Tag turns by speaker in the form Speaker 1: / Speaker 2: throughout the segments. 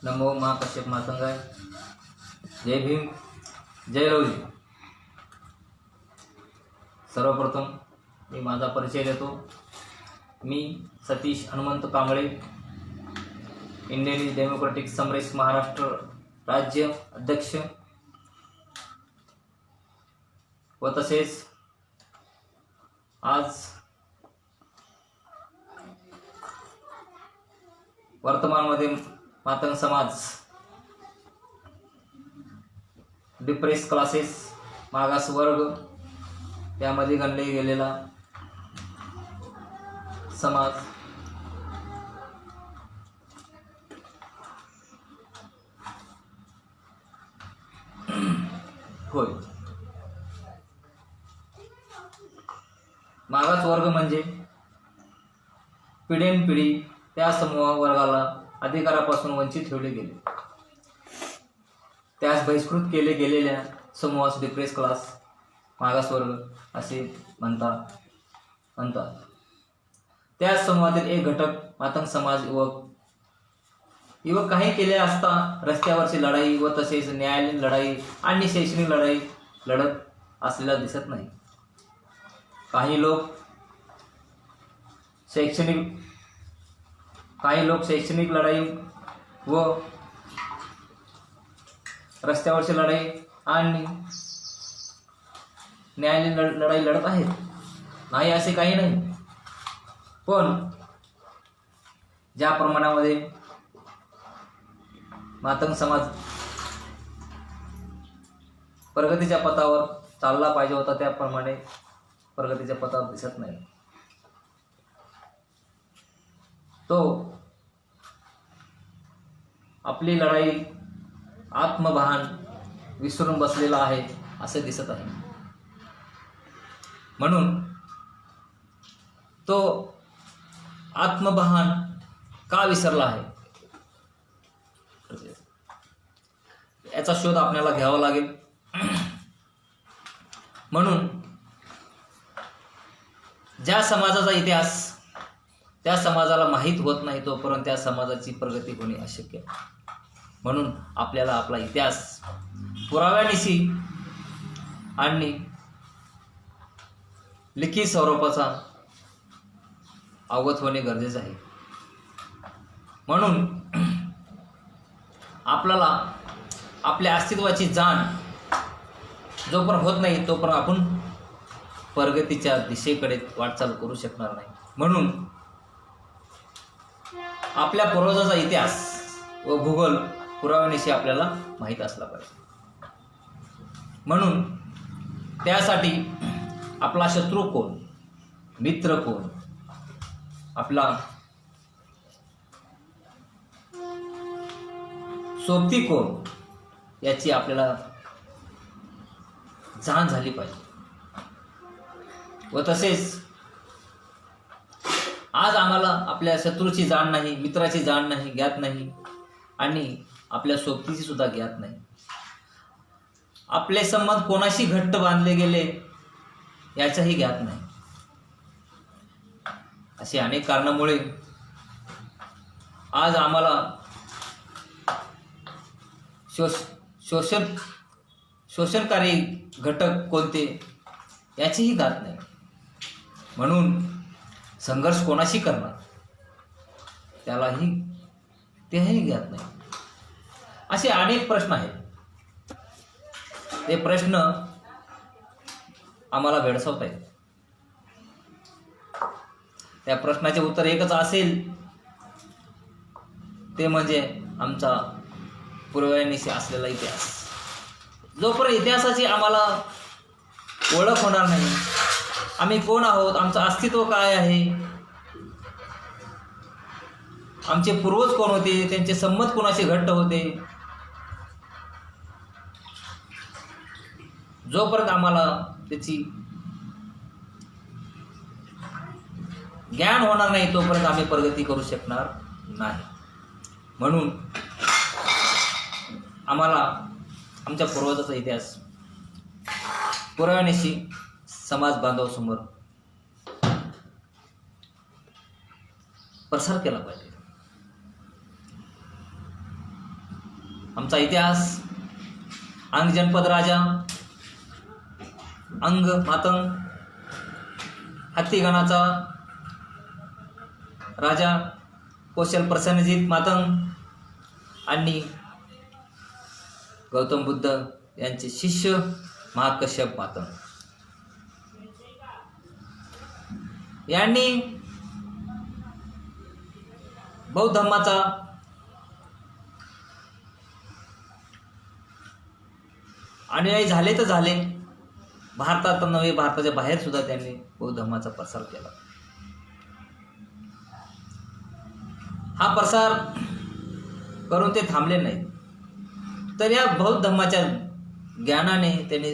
Speaker 1: नमो महाकश्यप मातंगाय. जय भीम, जय लवजी. सर्वप्रथम मी माझा परिचय देतो. मी सतीश हनुमंत कांबळे, इंडियन डेमोक्रेटिक समरेश महाराष्ट्र राज्य अध्यक्ष व तसेच आज वर्तमानमध्ये मातंग समाज, डिप्रेस क्लासेस, मागास वर्ग यामध्ये गणले गेलेला समाज होय. मागास वर्ग म्हणजे पिढ्यानपिढी त्या समूह वर्गाला अधिकारापासून वंचित ठेवले गेले, त्यास बहिष्कृत केले गेलेल्या समूहास डिप्रेस क्लास, मागासवर्ग असे म्हणतात. त्याच समूहातील एक घटक मातंग समाज युवक काही केले असता रस्त्यावरची लढाई व तसेच न्यायालयीन लढाई आणि शैक्षणिक लढाई लढत असलेला दिसत नाही. काही लोक शैक्षणिक लढाई व रस्त्यावरची लढाई आणि न्यायालयीन लढाई लढत आहेत, नाही असे काही नाही. पण ज्या प्रमाणामध्ये मातंग समाज प्रगतीच्या पथावर चालला पाहिजे होता त्याप्रमाणे प्रगतीच्या पथावर दिसत नाही. तो आपली लढाई आत्मभान विसरून बसलेला आहे असे दिसत आहे. म्हणून तो आत्मभान का विसरला आहे याचा शोध आपल्याला घ्यावा लागेल. म्हणून ज्या समाजाचा इतिहास त्या समाजाला माहीत होत नाही तोपर्यंत त्या समाजाची प्रगती होणे अशक्य. म्हणून आपल्याला आपला इतिहास पुराव्यानिशी आणि लिखित स्वरूपाचा अवगत होणे गरजेचे आहे. म्हणून आपल्याला आपल्या अस्तित्वाची जाण जोपर्यंत होत नाही तोपर्यंत आपण प्रगतीच्या दिशेकडे वाटचाल करू शकणार नाही. म्हणून आपल्या पूर्वजाचा इतिहास व भूगोल पुराव्यानिशी आपल्याला माहीत असला पाहिजे. म्हणून त्यासाठी आपला शत्रू कोण, मित्र कोण, आपला सोबती कोण याची आपल्याला जाण झाली पाहिजे. व तसेच आज आम्हाला आपल्या शत्रूची जाण नाही, मित्राची जाण नाही, ज्ञात नाही आणि आपल्या सोबतीची सुद्धा ज्ञात नाही. आपले संबंध कोणाशी घट्ट बांधले गेले याचाही ज्ञात नाही. अशी अनेक कारणामुळे आज आम्हाला शोषणकारी घटक कोणते याचीही ज्ञात नाही. म्हणून संघर्ष कोणाशी करणार तेही ज्ञात नाही. असे अनेक प्रश्न आहेत. ते प्रश्न आम्हाला भेडसावत आहेत. त्या प्रश्नाचे उत्तर एकच असेल, ते म्हणजे आमचा पूर्वजांनिशी असलेला इतिहास. जोपर्यंत इतिहासाची आम्हाला ओळख होणार नाही, आम्ही कोण आहोत, आमचं अस्तित्व काय आहे, आमचे पूर्वज कोण होते, त्यांचे संमत कोणाशी घट्ट होते, जोपर्यंत आम्हाला त्याची ज्ञान होणार नाही तोपर्यंत आम्ही प्रगती करू शकणार नाही. म्हणून आम्हाला आमच्या पूर्वजाचा इतिहास पुराव्यानिशी समाज बांधवासमोर प्रसार केला पाहिजे. आमचा इतिहास, अंग जनपद राजा, अंग मातंग, हत्तीगणाचा राजा कौशल प्रसन्नजीत मातंग आणि गौतम बुद्ध यांचे शिष्य महाकश्यप मातंग यांनी बौद्ध धर्माचा अनुयायी झाले तर झाले, भारतात नव्हे भारताच्या बाहेर सुद्धा त्यांनी बौद्ध धर्माचा प्रसार केला. हा प्रसार करून ते थांबले नाही, तर या बौद्ध धर्माच्या ज्ञानाने त्यांनी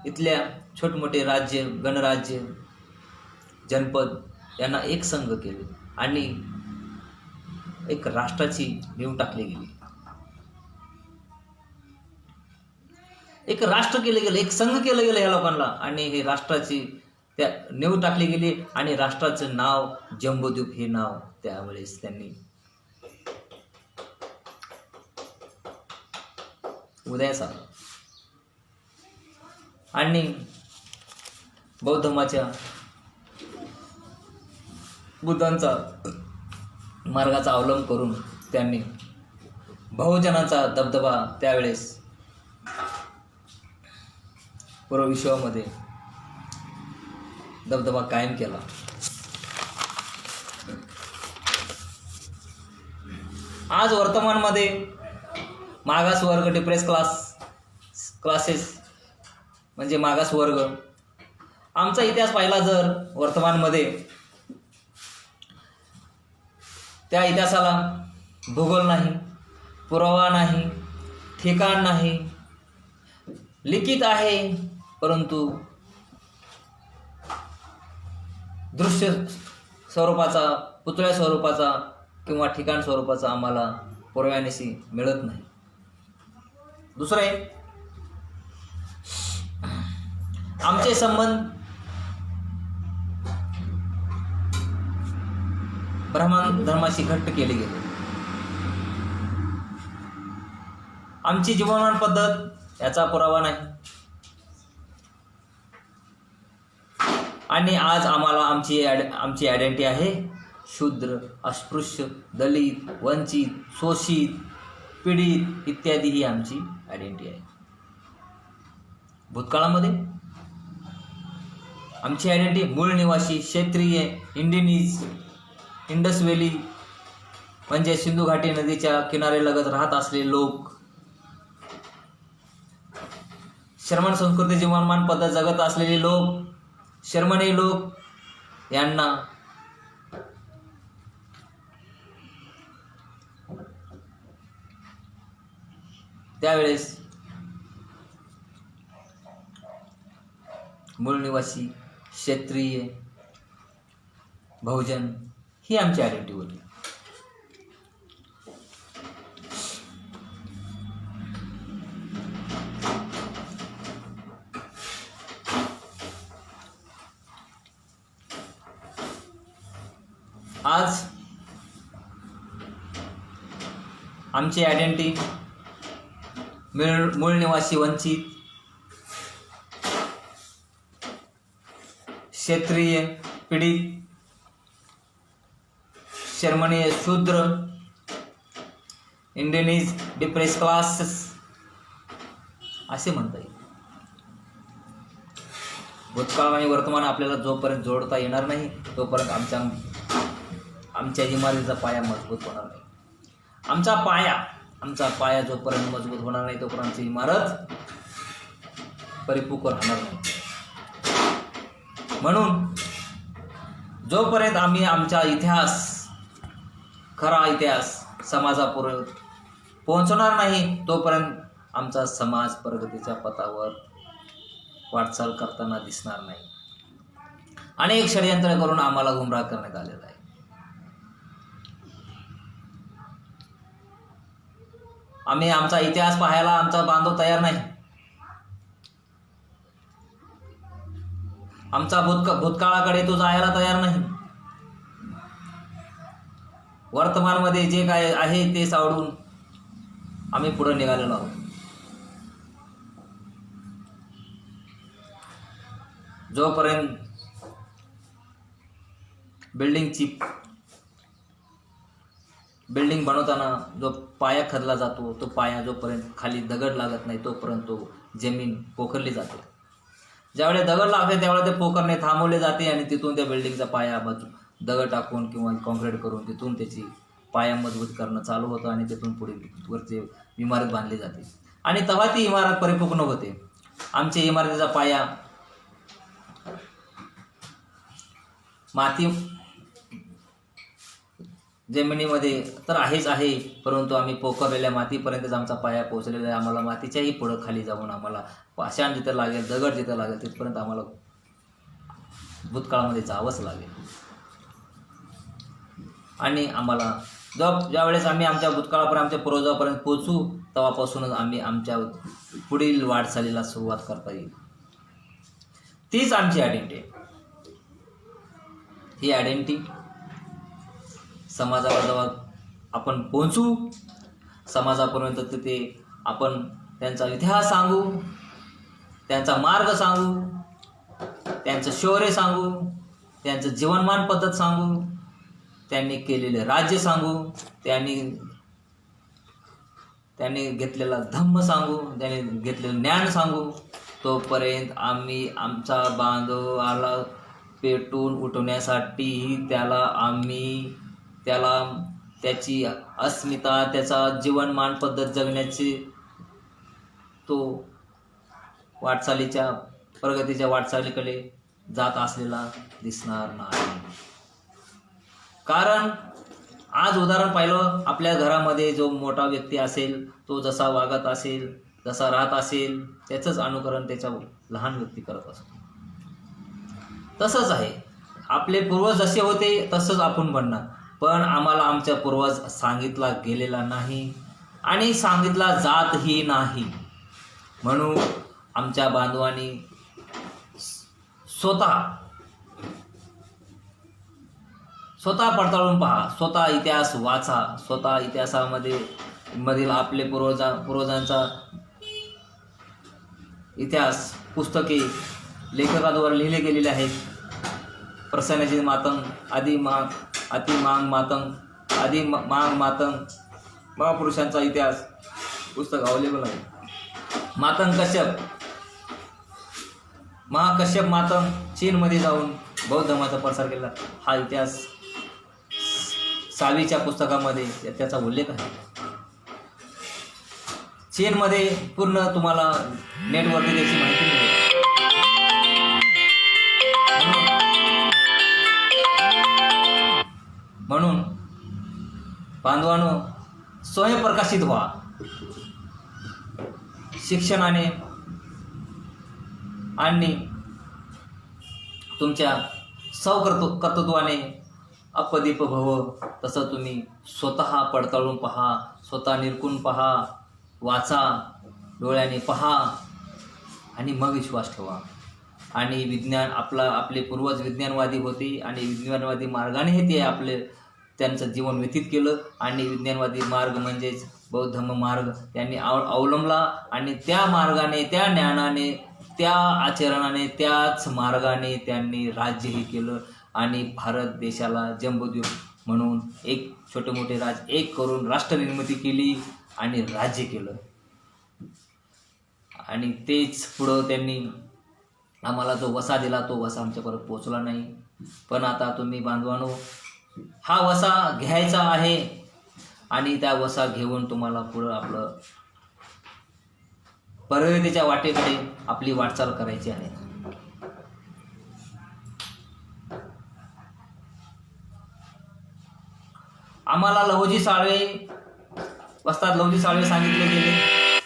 Speaker 1: इथल्या छोटमोठे राज्य, गणराज्य, जनपद यांना एक संघ केले आणि एक राष्ट्राची नीव टाकली गेली. एक राष्ट्र केलं गेलं, एक संघ केलं गेलं ह्या लोकांना आणि हे राष्ट्राची त्या नीव टाकली गेली आणि राष्ट्राचं नाव जम्बूद्वीप हे नाव त्यावेळेस त्यांनी उदयास आलं आणि बौद्ध धर्माच्या बुद्धांचा मार्गाचा अवलंब करून त्यांनी बहुजनाचा दबदबा त्यावेळेस पूर्व विश्वामध्ये दबदबा कायम केला. आज वर्तमानमध्ये मागास वर्ग, डिप्रेस क्लासेस म्हणजे मागास वर्ग, आमचा इतिहास पाहिला जर वर्तमानमध्ये, त्या इतिहासाला भूगोल नाही, पुरावा नाही, ठिकाण नाही, लिखित आहे परंतु दृश्य स्वरूपाचा, पुतळ्या स्वरूपाचा किंवा ठिकाण स्वरूपाचा आम्हाला पुराव्यानिशी मिळत नाही. दुसरे, आमचे संबंध ब्राह्मण धर्माशी घट्ट केले गेले. आमची जीवनमान पद्धत याचा पुरावा नाही आणि आज आम्हाला आमची आयडेंटिटी आहे शूद्र, अस्पृश्य, दलित, वंचित, शोषित, पीडित इत्यादी ही आमची आयडेंटिटी आहे. भूतकाळामध्ये आमची आयडेंटिटी मूळ निवासी, क्षेत्रीय, इंडिनीज, इंडस व्हॅली म्हणजे सिंधू घाटी नदीच्या किनाऱ्यालगत राहत असलेले लोक, शर्मन संस्कृती जीवनमान पद्धत जगत असलेले लोक, शर्मनी लोक यांना त्यावेळेस मूळ निवासी, क्षेत्रीय, बहुजन ही आमची आयडेंटिटी होती. आज आमची आयडेंटिटी मूळ निवासी, वंचित, क्षेत्रीय, पीडित, शर्मनीय, शूद्र, इंडिनीज, डिप्रेस क्लासेस असे म्हणता येईल. भूतकाळ आणि वर्तमान आपल्याला जोपर्यंत जोडता येणार नाही तोपर्यंत आमच्या इमारतीचा पाया मजबूत होणार नाही. आमचा पाया जोपर्यंत मजबूत होणार नाही तोपर्यंत इमारत परिपूर्ण राहणार नाही. म्हणून जोपर्यंत आम्ही आमचा इतिहास, खरा इतिहास समाजापुढे पोहोचणार नाही तोपर्यंत आमचा समाज प्रगतीच्या पथावर वाटचाल करताना दिसणार नाही. अनेक षडयंत्र करून आम्हाला गुमराह करण्यात आलेला आहे. आम्ही आमचा इतिहास पाहायला आमचा बांधव तयार नाही. आमचा भूतकाळाकडे तो जायला तयार नाही. वर्तमानमध्ये जे काय आहे ते सावडून आम्ही पुढे निघालेलो आहोत. जोपर्यंत बिल्डिंग बनवताना जो पाया खोदला जातो, तो पाया जोपर्यंत खाली दगड लागत नाही तोपर्यंत तो जमीन पोखरली जाते. ज्यावेळेस दगड लागते त्यावेळेस ते पोखरणे थांबवले जाते आणि तिथून त्या बिल्डिंगचा पाया दगड टाकून किंवा कॉन्क्रीट करून तिथून त्याची पाया मजबूत करणं चालू होतं आणि तिथून पुढे वरती इमारत बांधली जाते आणि तेव्हा ती इमारत परिपूर्ण होते. आमच्या इमारतीचा पाया माती जमिनीमध्ये तर आहे, परंतु आम्ही पोखरलेल्या मातीपर्यंतच आमचा पाया पोहोचलेला आहे. आम्हाला मातीच्याही पुढं खाली जाऊन आम्हाला पाषाण जिथं लागेल, दगड जिथं लागेल तिथपर्यंत आम्हाला भूतकाळामध्ये जावंच लागेल. आणि आम्हाला ज्यावेळेस आम्ही आमच्या भूतकाळापर्यंत आमच्या पूर्वजापर्यंत पोहोचू तेव्हापासूनच आम्ही आमच्या पुढील वाटचालीला सुरुवात करता येईल. तीच आमची आयडेंटिटी. ही आयडेंटिटी समाजाला जेव्हा आपण पोहोचू, समाजापर्यंत तिथे आपण त्यांचा इतिहास सांगू, त्यांचा मार्ग सांगू, त्यांचं शौर्य सांगू, त्यांचं जीवनमान पद्धत सांगू, त्यांनी केलेले राज्य सांगू, त्यांनी घेतलेला धम्म सांगू, त्यांनी घेतलेलं ज्ञान सांगू, तोपर्यंत आम्ही आमचा बांधवाला पेटून उठवण्यासाठी त्याला त्याची अस्मिता, त्याचा जीवनमान पद्धत जगण्याची तो प्रगतीच्या वाटचालीकडे जात असलेला दिसणार नाही. कारण आज उदाहरण पाहिलं, आपल्या घरामध्ये जो मोठा व्यक्ती असेल तो जसा वागत असेल, जसा राहत असेल, त्याचंच अनुकरण त्याच्या लहान व्यक्ती करत असतो. तसंच आहे, आपले पूर्वज जसे होते तसंच आपण बनणार. पण आम्हाला आमच्या पूर्वज सांगितला गेलेला नाही आणि सांगितला जातही नाही. म्हणून आमच्या बांधवांनी स्वतः पडताळून पहा, स्वतः इतिहास वाचा, स्वतः इतिहासामधील आपले पूर्वजांचा इतिहास पुस्तके लेखकाद्वारे लिहिले गेलेले आहेत. प्रसन्नजी मातंग, आदी मांग मातंग महापुरुषांचा इतिहास पुस्तक अवेलेबल आहे. महाकश्यप मातंग चीनमध्ये जाऊन बौद्ध धर्माचा प्रसार केला. हा इतिहास 6वीच्या पुस्तकामध्ये त्याचा उल्लेख आहे. चीनमध्ये पूर्ण तुम्हाला नेटवरती त्याची माहिती मिळेल. म्हणून बांधवांनो, स्वयंप्रकाशित व्हा. शिक्षणाने आणि तुमच्या कर्तृत्वाने अपदीप भव. तसं तुम्ही स्वतः पडताळून पहा, स्वतः निरखून पहा, वाचा, डोळ्याने पहा आणि मग विश्वास ठेवा. आणि विज्ञान आपले पूर्वज विज्ञानवादी होते आणि विज्ञानवादी मार्गाने त्यांचं जीवन व्यतीत केलं. आणि विज्ञानवादी मार्ग म्हणजेच बौद्ध धम्म मार्ग त्यांनी अवलंबला आणि त्या मार्गाने, त्या ज्ञानाने, त्या आचरणाने, त्याच मार्गाने त्यांनी राज्यही केलं आणि भारत देशाला जम्बूद्वीप म्हणून एक छोटे मोठे एक करून राष्ट्रनिर्मिती केली आणि राज्य केलं. आणि तेच पुढं त्यांनी आम्हाला जो वसा दिला तो वसा आमच्यापर्यंत पोचला नाही. पण आता तुम्ही बांधवांनो, हा वसा घ्यायचा आहे आणि त्या वसा घेऊन तुम्हाला पुढं आपलं प्रगतीच्या वाटेकडे आपली वाटचाल करायची आहे. आम्हाला वस्ताद लहुजी साळवे सांगितले गेले,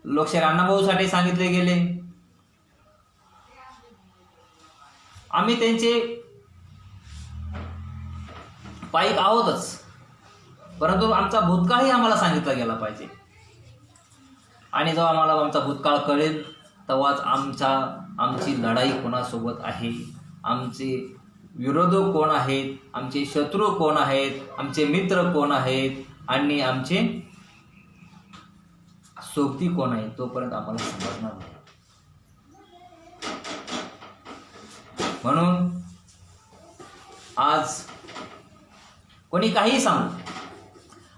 Speaker 1: लोकशाहीर अण्णाभाऊसाठी सांगितले गेले. आम्ही त्यांचे पाईक आहोतच, परंतु आमचा भूतकाळही आम्हाला सांगितला गेला पाहिजे. आणि जेव्हा आम्हाला आमचा भूतकाळ कळेल तेव्हाच आमची लढाई कोणासोबत आहे, आमचे विरोधक कोण आहेत, आमचे शत्रू कोण आहेत, आमचे मित्र कोण आहेत आणि आमचे सोबती कोण आहे तोपर्यंत आम्हाला समजणार नाही. म्हणून आज कोणी काही सांगू,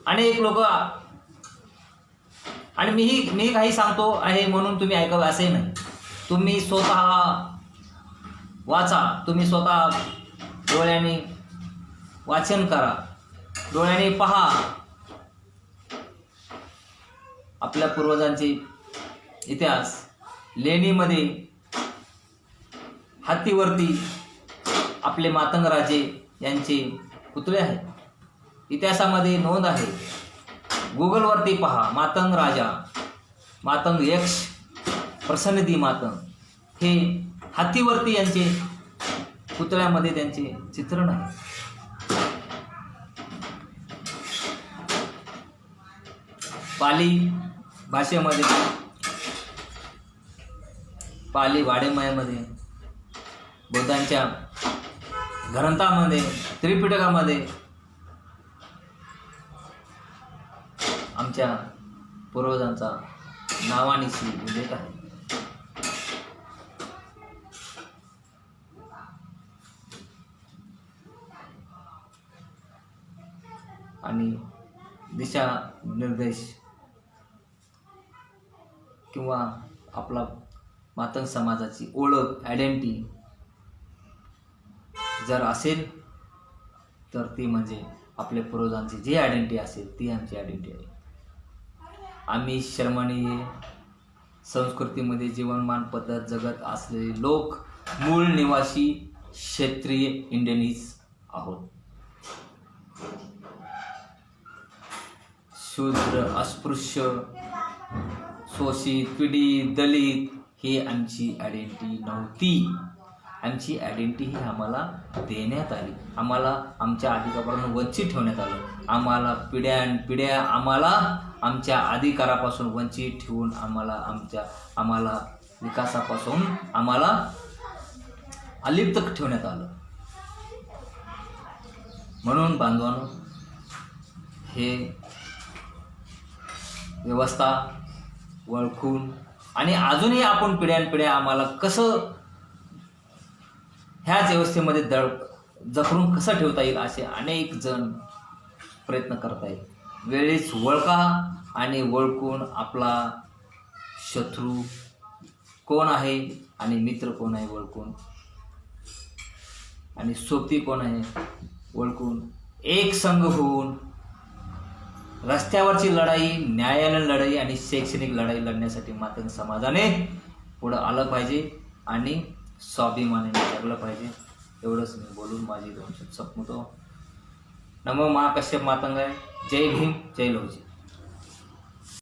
Speaker 1: अनेक लोक, आणि मी काही सांगतो आहे म्हणून तुम्ही ऐकावं असंही नाही. तुम्ही स्वतः वाचा, तुम्ही स्वतः डोळ्याने वाचन करा, डोळ्याने पहा. आपल्या पूर्वजांचे इतिहास, लेणीमध्ये हत्तीवरती आपले मातंग राजे यांचे पुतळे आहेत. इतिहासामध्ये नोंद आहे. गुगलवरती पहा, मातंग राजा, मातंग यक्ष, प्रसन्नदी मातंग, हे हत्तीवरती यांचे पुतळ्यामध्ये त्यांचे चित्रण आहे. पाली भाषेमध्ये, पाली वाडेमयामध्ये, बौद्धांच्या ग्रंथामध्ये, त्रिपिटकामध्ये आमच्या पूर्वजांचा नावानिशी उल्लेख आहे. आणि दिशा निर्देश किंवा आपला मातंग समाजाची ओळख, आयडेंटिटी जर असेल तर ती म्हणजे आपल्या पूर्वजांची जी आयडेंटिटी असेल ती आमची आयडेंटिटी आहे. आम्ही शर्मनीय संस्कृतीमध्ये जीवनमान पद्धत जगत असलेले लोक, मूळ निवासी क्षेत्रीय इंडियनीज आहोत. शूद्र, अस्पृश्य, शोषित, पीडित, दलित ही आमची आयडेंटिटी नव्हती. आमची आयडेंटिटी ही आम्हाला देण्यात आली. आम्हाला आमच्या अधिकारापासून वंचित ठेवण्यात आलं. आम्हाला पिढ्यानपिढ्या आमच्या अधिकारापासून वंचित ठेवून आम्हाला विकासापासून अलिप्त ठेवण्यात आलं. म्हणून बांधवांनो, हे व्यवस्था ओळखून आणि अजूनही आपण पिढ्यानपिढ्या आम्हाला कसं ह्याच व्यवस्थेमध्ये जखडून कसं ठेवता येईल असे अनेक जण प्रयत्न करत आहेत. वेळीच ओळखा आणि ओळखून आपला शत्रू कोण आहे आणि मित्र कोण आहे ओळखून, आणि सोबती कोण आहे ओळखून, एक संघ होऊन रस्त्यावरची लढाई, न्यायालयीन लढाई आणि शैक्षणिक लढाई लढण्यासाठी मातंग समाजाने पुढं आलं पाहिजे आणि स्वाभिमानाने जगलं पाहिजे. एवढंच मी बोलून माझी 2 शब्द संपवतो. नमो महाकश्यप मातंगाय. जय भीम, जय लौजी.